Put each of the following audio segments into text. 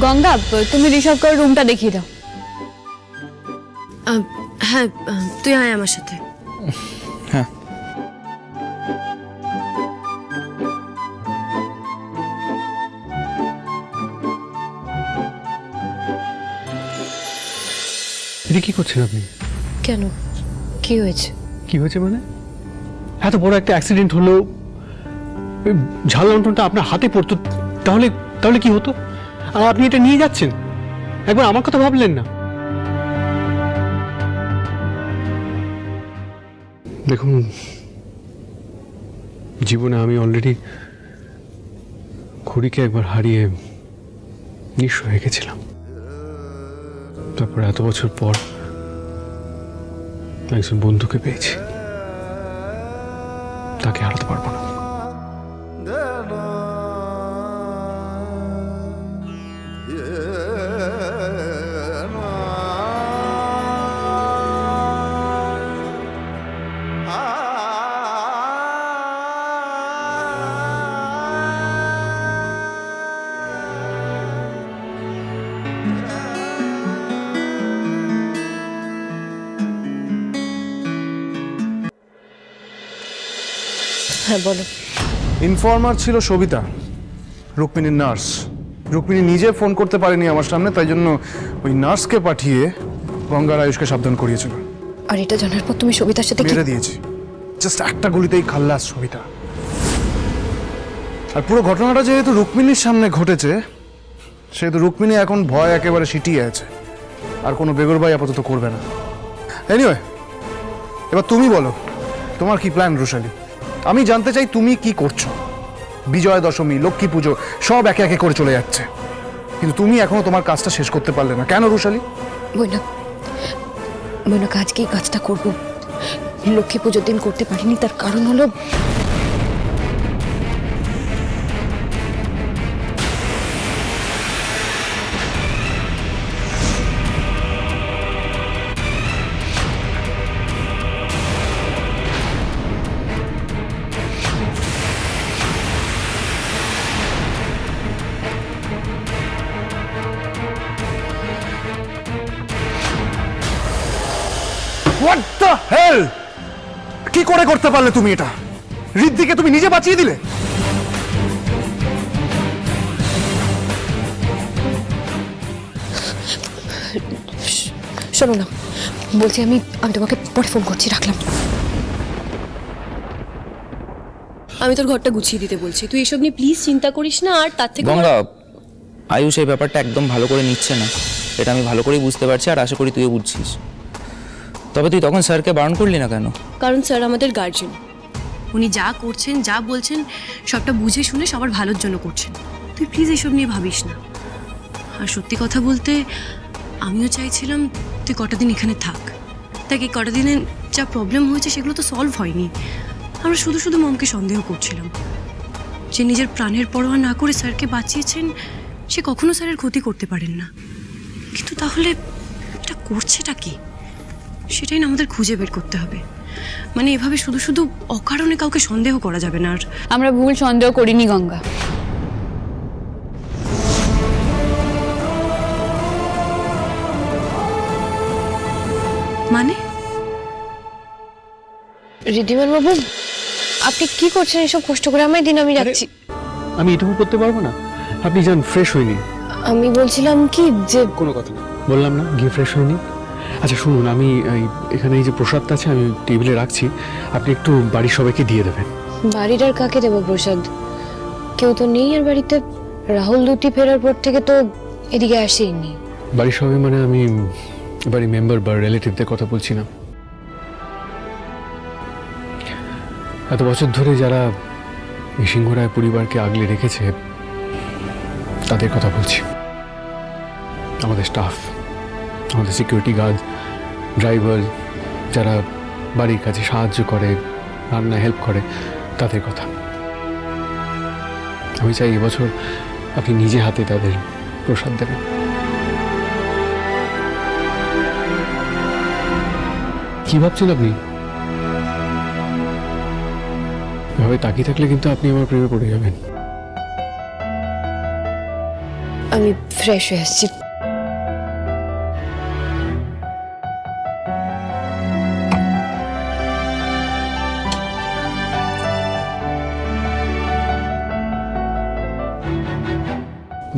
গঙ্গা, তুমি ঋষভকে রুমটা দেখিয়ে দাও। হ্যাঁ, তুই আয় আমার সাথে। হ্যাঁ। এটা কি করছেন আপনি? কেন, কি হয়েছে? কি হয়েছে মানে? এত বড় একটা অ্যাক্সিডেন্ট হলো, ঝাল লণ্ঠনটা আপনার হাতে পড়তো, তাহলে তাহলে কি হতো? আর আপনি এটা নিয়ে যাচ্ছেন, একবার আমার কথা ভাবলেন না? দেখুন, জীবনে আমি অলরেডি খুড়িকে একবার হারিয়ে নিঃস্ব হয়ে গেছিলাম। তারপর এত বছর পর একজন বন্ধুকে পেয়েছি, তাকে হারাতে পারবো না। হ্যাঁ বলো। ইনফর্মার ছিল সবিতা, রুক্মিণীর নার্স। রুক্মিণী নিজে ফোন করতে পারেনি আমার সামনে, তাই জন্য ওই নার্সকে পাঠিয়ে গঙ্গার আয়ুষকে সাবধান করিয়েছিল। আর এটা জানার পর তুমি সবিতার সাথে মেরে দিয়েছি, জাস্ট একটা গুলিতেই খাল্লাস সবিতা। আর পুরো ঘটনাটা যেহেতু রুক্মিণীর সামনে ঘটেছে, সেহেতু রুক্মিণী এখন ভয় একেবারে সিটিয়ে আছে, আর কোনো বেগরবাই আপাতত করবে না। এনিওয়ে, এবার তুমি বলো তোমার কি প্ল্যান রুশালি? আমি জানতে চাই তুমি কি করছো। বিজয়া দশমী, লক্ষ্মী পুজো সব একে একে করে চলে যাচ্ছে, কিন্তু তুমি এখনো তোমার কাজটা শেষ করতে পারলে না কেন রুশালি? বৈনাক আজকে এই কাজটা করবো। লক্ষ্মী পুজোর দিন করতে পারিনি, তার কারণ হলো হোয়াট দ্য হেল! কি করে করতে পারলে তুমি এটা? ঋদ্ধিকে তুমি নিজে বাঁচিয়ে দিলে। শোনো না, বলছি আমি তোমাকে পরে ফোন করছি, রাখলাম। আমি তোর ঘরটা গুছিয়ে দিতে বলছি, তুই এসব নিয়ে প্লিজ চিন্তা করিস না। আর তার থেকে গঙ্গা, আয়ুষ এই ব্যাপারটা একদম ভালো করে নিচ্ছে না, এটা আমি ভালো করেই বুঝতে পারছি, আর আশা করি তুইও বুঝছিস। তবে তুই তখন স্যারকে বারণ করলি না কেন? কারণ স্যার আমাদের গার্জেন, উনি যা করছেন যা বলছেন সবটা বুঝে শুনে সবার ভালোর জন্য করছেন। তুই প্লিজ এসব নিয়ে ভাবিস না। আর সত্যি কথা বলতে আমিও চাইছিলাম তুই কটা দিন এখানে থাক। দেখ, এই কটা দিনে যা প্রবলেম হয়েছে সেগুলো তো সলভ হয়নি। আমরা শুধু শুধু মমকে সন্দেহ করছিলাম। যে নিজের প্রাণের পরোয়া না করে স্যারকে বাঁচিয়েছেন, সে কখনো স্যারের ক্ষতি করতে পারেন না। কিন্তু তাহলে এটা করছেটা কি, সেটাই না আমাদের খুঁজে বের করতে হবে। মানে এভাবে শুধু শুধু অকারণে কাউকে সন্দেহ করা যাবে না। আর আমরা ভুল সন্দেহ করিনি গঙ্গা। মানে রিদ্ধিমান বাবু, আপনি কি করছেন এসব কষ্ট করে? আমায় দিন, আমি যাচ্ছি। আমি এটুকু করতে পারবো না? আপনি যান, ফ্রেশ হয়নি। আমি বলছিলাম কি যে কোনো কথা না, বললাম না গিয়ে ফ্রেশ হয়নি। আচ্ছা শুনুন, আমি এখানে এই যে প্রসাদটা আছে আমি টেবিলে রাখছি, আপনি একটু বাড়ির সবাইকে দিয়ে দেবেন। বাড়ির আর কাকে দেবো প্রসাদ? কেউ তো নেই আর বাড়িতে। রাহুল দুটি ফেরার পর থেকে তো এদিকে আসেইনি। বাড়ির সবাই মানে আমি বাড়ির মেম্বার বা রিলেটিভদের কথা বলছি না। এত বছর ধরে যারা এই সিংহরায় পরিবারকে আগলে রেখেছে তাদের কথা বলছি। আমাদের স্টাফ, আমাদের সিকিউরিটি গার্ড, ড্রাইভার, যারা বাড়ির কাছে সাহায্য করে, রান্না হেল্প করে, তাদের কথা। আমি চাই এবছর আপনি নিজে হাতে তাদের প্রসাদ দেবেন। কি ভাবছেন আপনি? এভাবে তাকিয়ে থাকলে কিন্তু আপনি আমার প্রেমে পড়ে যাবেন। আমি ফ্রেশ হয়ে আসছি।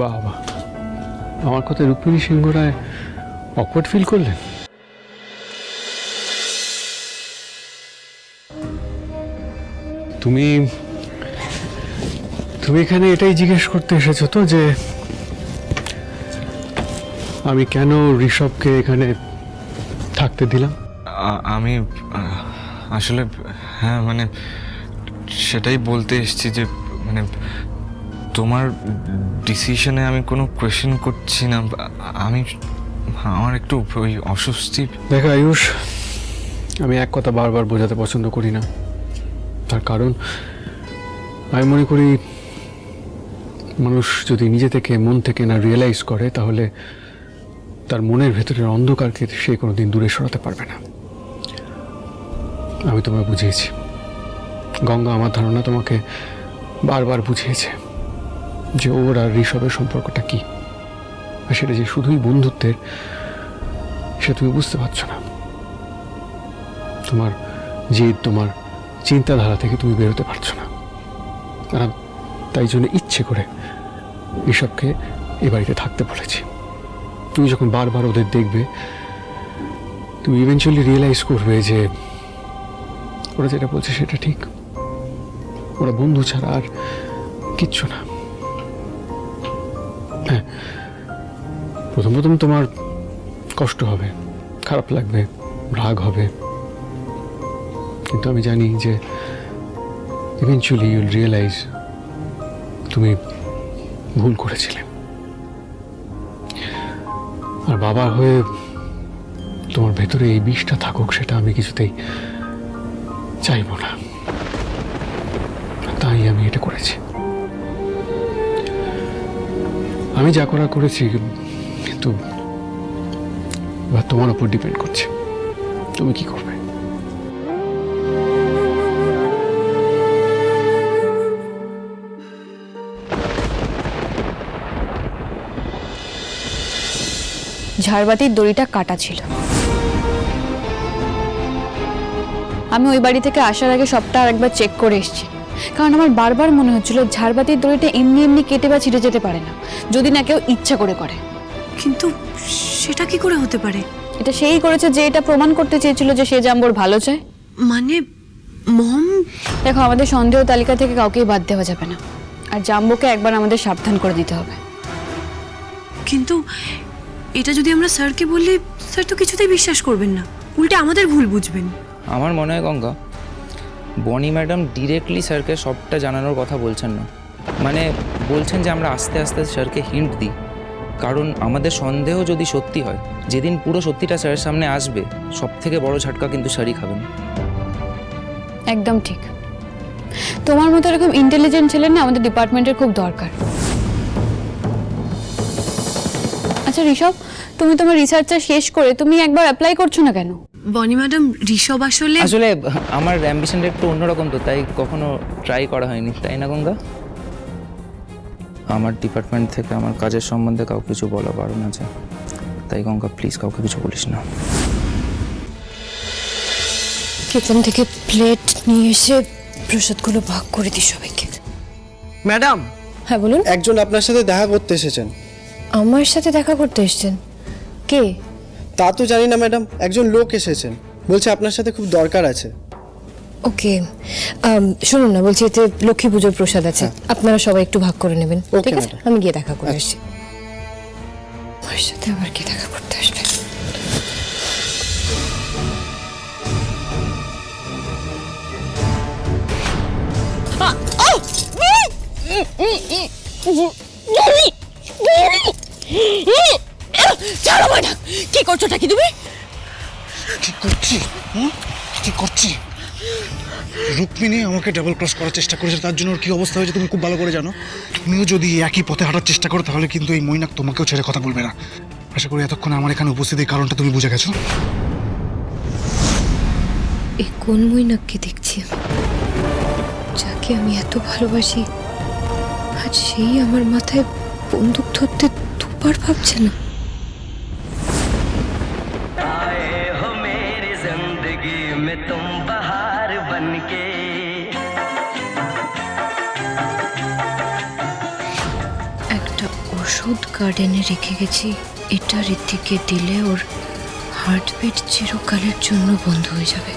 বাবা, আমার কথা রুক্মিণী সিংহ রায় অকওয়ার্ড ফিল করলেন? তুমি তুমি এখানে এটাই জিজ্ঞেস করতে এসেছো তো যে আমি কেন ঋষভকে এখানে থাকতে দিলাম? আমি আসলে হ্যাঁ মানে সেটাই বলতে এসেছি যে মানে তোমার ডিসিশনে আমি কোনো কোয়েশ্চেন করছি না। আমার একটু ওই অস্বস্তি। দেখো আয়ুষ, আমি এক কথা বারবার বোঝাতে পছন্দ করি না। তার কারণ আমি মনে করি মানুষ যদি নিজে থেকে মন থেকে না রিয়েলাইজ করে তাহলে তার মনের ভেতরের অন্ধকারকে সে কোনোদিন দূরে সরাতে পারবে না। আমি তোমায় বুঝিয়েছি, গঙ্গা আমার ধারণা তোমাকে বারবার বুঝিয়েছে যে ওর আর ঋষভের সম্পর্কটা কি, আর সেটা যে শুধুই বন্ধুত্বের সে তুমি বুঝতে পারছো না। তোমার জেদ, তোমার চিন্তাধারা থেকে তুমি বেরোতে পারছো না। আর তাই জন্য ইচ্ছে করে ঋষভকে এ বাড়িতে থাকতে বলেছি। তুমি যখন বারবার ওদের দেখবে তুমি ইভেনচুয়ালি রিয়েলাইজ করবে যে ওরা যেটা বলছে সেটা ঠিক। ওরা বন্ধু ছাড়া আর কিচ্ছু না। হ্যাঁ, প্রথম প্রথম তোমার কষ্ট হবে, খারাপ লাগবে, রাগ হবে, কিন্তু আমি জানি যে ইভেনচুয়ালি ইউল রিয়েলাইজ তুমি ভুল করেছিলে। আর বাবার হয়ে তোমার ভেতরে এই বিষটা থাকুক সেটা আমি কিছুতেই চাইব না, তাই আমি এটা করেছি। আমি যা করা করেছি, কিন্তু তোমার উপর ডিপেন্ড করছে তুমি কি করবে। ঝাড়বাতির দড়িটা কাটা ছিল। আমি ওই বাড়ি থেকে আসার আগে সবটা আরেকবার চেক করে এসেছি, কারণ আমার বারবার মনে হচ্ছিল ঝাড়বাতির দড়িটা এমনি এমনি কেটে বা ছিঁড়ে যেতে পারে না, যদি না কেউ ইচ্ছা করে করে। কিন্তু সেটা কি করে হতে পারে? এটা সেই করেছে যে এটা প্রমাণ করতে চেয়েছিল যে সে জাম্বোর ভালো চায়। মানে মম, দেখো, আমাদের সন্দেহ তালিকা থেকে কাউকেই বাদ দেওয়া যাবে না, আর জাম্বোকে একবার আমাদের সাবধান করে দিতে হবে। কিন্তু এটা যদি আমরা স্যারকে বললে স্যার তো কিছুতেই বিশ্বাস করবেন না, উল্টে আমাদের ভুল বুঝবেন। আমার মনে হয় গঙ্গা, বনি ম্যাডাম ডিরেক্টলি স্যারকে সবটা জানানোর কথা বলছেন না। মানে বলছেন যে আমরা আস্তে আস্তে স্যারকে হিন্ট দিই, কারণ আমাদের সন্দেহ যদি সত্যি হয়, যেদিন পুরো সত্যিটা স্যারের সামনে আসবে সব থেকে বড় ঝাটকা কিন্তু স্যারই খাবেন। একদম ঠিক। তোমার মতো এরকম ইন্টেলিজেন্ট ছেলে না আমাদের ডিপার্টমেন্টের খুব দরকার। আচ্ছা ঋষভ, তুমি তোমার রিসার্চটা শেষ করে তুমি একবার অ্যাপ্লাই করছো না কেন? বনি ম্যাডাম, ঋষভ আসলে আমার অ্যাম্বিশনটা একটু অন্যরকম, তো তাই কখনো ট্রাই করা হয়নি, তাই না গঙ্গা? আমার ডিপার্টমেন্ট থেকে আমার কাজের সম্বন্ধে কাউকে কিছু বলা বারণ আছে, তাই গঙ্গা প্লিজ কাউকে কিছু বলিস না। কিচেন থেকে প্লেট নিয়ে এসে প্রসাদগুলো ভাগ করে দিই সবাইকে। ম্যাডাম, হ্যাঁ বলুন। একজন আপনার সাথে দেখা করতে এসেছেন। আমার সাথে দেখা করতে এসেছেন? কে? তা তো জানি না ম্যাডাম, একজন লোক এসেছেন, বলছে আপনার সাথে খুব দরকার আছে। ওকে, শুনুন না, বলছি এতে লক্ষ্মী পুজোর প্রসাদ আছে, আপনারা সবাই একটু ভাগ করে নেবেন, Okay, ঠিক আছে? madam. আমি গিয়ে দেখা করে আসছি। আমার সাথে আবার কে দেখা করতে আসবে? ছাড়ো ম্যাডাম, কি করছোটা কি তুমি? কি করছি? রুক্মিণী আমাকে ডাবল ক্রস করার চেষ্টা করেছে, তার জন্য ওর কি অবস্থা হয়েছে তুমি খুব ভালো করে জানো। তুমিও যদি একই পথে হাঁটার চেষ্টা করো তাহলে কিন্তু এই মৈনাক তোমাকেও ছেড়ে কথা বলবে না। আশা করি এতক্ষণ আমার এখানে উপস্থিতির কারণটা তুমি বুঝে গেছো। এই কোন মৈনাককে দেখছি আমি, যাকে আমি এত ভালোবাসি, আজ সেই আমার মাথায় বন্দুক ধরতে একবার ভাবছে না? একটা ওষুধ গার্ডেনে রেখে গেছি, এটা ঋতিককে দিলে ওর হার্টবিট চিরকালের জন্য বন্ধ হয়ে যাবে।